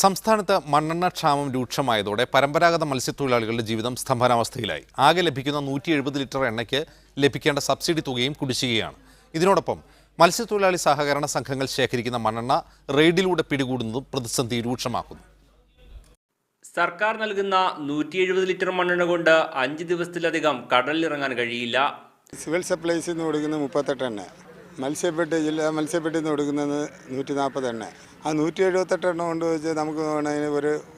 സംസ്ഥാനത്ത് മണ്ണെണ്ണ ക്ഷാമം രൂക്ഷമായതോടെ പരമ്പരാഗത മത്സ്യത്തൊഴിലാളികളുടെ ജീവിതം സ്തംഭനാവസ്ഥയിലായി. ആകെ ലഭിക്കുന്ന 170 ലിറ്റർ എണ്ണയ്ക്ക് ലഭിക്കേണ്ട സബ്സിഡി തുകയും കുടിശ്ശികയാണ്. ഇതിനോടൊപ്പം മത്സ്യത്തൊഴിലാളി സഹകരണ സംഘങ്ങൾ ശേഖരിക്കുന്ന മണ്ണെണ്ണ റെയ്ഡിലൂടെ പിടികൂടുന്നതും പ്രതിസന്ധി രൂക്ഷമാക്കുന്നു. സർക്കാർ നൽകുന്ന 170 ലിറ്റർ മണ്ണെണ്ണ കൊണ്ട് 5 ദിവസത്തിലധികം കടലിലിറങ്ങാൻ കഴിയില്ല. സിവിൽ സപ്ലൈസിൽ നിന്ന് കൊടുക്കുന്നത് 38 എണ്ണ, ജില്ലാ മത്സ്യപ്പെട്ടിൽ നിന്ന് കൊടുക്കുന്നത് 140 എണ്ണ. ആ 178 എണ്ണ കൊണ്ട് വെച്ച് നമുക്ക്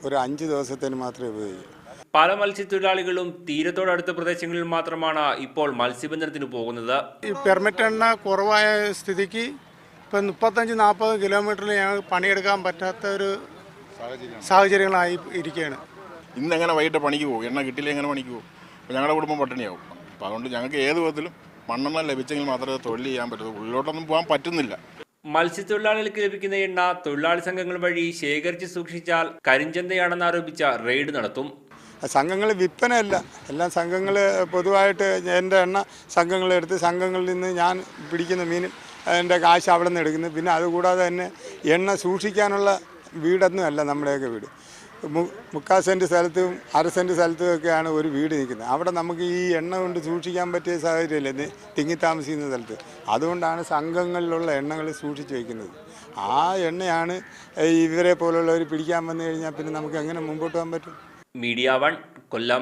ഒരു 5 ദിവസത്തിന് മാത്രമേ ഉപയോഗിക്കൂ. പല മത്സ്യത്തൊഴിലാളികളും തീരത്തോടടുത്ത പ്രദേശങ്ങളിൽ മാത്രമാണ് ഇപ്പോൾ മത്സ്യബന്ധനത്തിന് പോകുന്നത്. ഈ പെർമിറ്റ് എണ്ണ കുറവായ സ്ഥിതിക്ക് ഇപ്പം 35-40 കിലോമീറ്ററിൽ ഞങ്ങൾക്ക് പണിയെടുക്കാൻ പറ്റാത്ത ഒരു സാഹചര്യങ്ങളായി ഇരിക്കുകയാണ്. ഇന്നെങ്ങനെ വൈകിട്ട് പണിക്ക് പോകും? എണ്ണ കിട്ടിയില്ല എങ്ങനെ പണിക്ക് പോകും? അപ്പോൾ ഞങ്ങളുടെ കുടുംബം പട്ടിണിയാവും. അപ്പോൾ അതുകൊണ്ട് ഞങ്ങൾക്ക് ഏത് വിധത്തിലും മണ്ണെണ്ണ ലഭിച്ചെങ്കിൽ മാത്രമേ തൊഴിൽ ചെയ്യാൻ പറ്റൂ. ഉള്ളിലോട്ടൊന്നും പോകാൻ പറ്റുന്നില്ല. മത്സ്യത്തൊഴിലാളികൾക്ക് ലഭിക്കുന്ന എണ്ണ തൊഴിലാളി സംഘങ്ങൾ വഴി ശേഖരിച്ച് സൂക്ഷിച്ചാൽ കരിഞ്ചന്തയാണെന്ന് ആരോപിച്ച റെയ്ഡ് നടത്തും. സംഘങ്ങൾ വിൽപ്പനയല്ല, എല്ലാം സംഘങ്ങൾ പൊതുവായിട്ട് എൻ്റെ എണ്ണ സംഘങ്ങളെടുത്ത് സംഘങ്ങളിൽ നിന്ന് ഞാൻ പിടിക്കുന്ന മീനും എൻ്റെ കാശ് അവിടെ നിന്ന് എടുക്കുന്നത്. പിന്നെ അതുകൂടാതെ തന്നെ എണ്ണ സൂക്ഷിക്കാനുള്ള വീടൊന്നും അല്ല നമ്മുടെയൊക്കെ വീട്. 3/4 സെൻറ്റ് സ്ഥലത്തും 1/2 സെൻറ്റ് സ്ഥലത്തും ഒക്കെയാണ് ഒരു വീട് നിൽക്കുന്നത്. അവിടെ നമുക്ക് ഈ എണ്ണ കൊണ്ട് സൂക്ഷിക്കാൻ പറ്റിയ സാഹചര്യമില്ല തിങ്ങി താമസിക്കുന്ന സ്ഥലത്ത്. അതുകൊണ്ടാണ് സംഘങ്ങളിലുള്ള എണ്ണകൾ സൂക്ഷിച്ച് വയ്ക്കുന്നത്. ആ എണ്ണയാണ് ഇവരെ പോലുള്ളവർ പിടിക്കാൻ വന്നു കഴിഞ്ഞാൽ പിന്നെ നമുക്ക് എങ്ങനെ മുമ്പോട്ട് പോകാൻ പറ്റും? മീഡിയ 1 കൊല്ലം.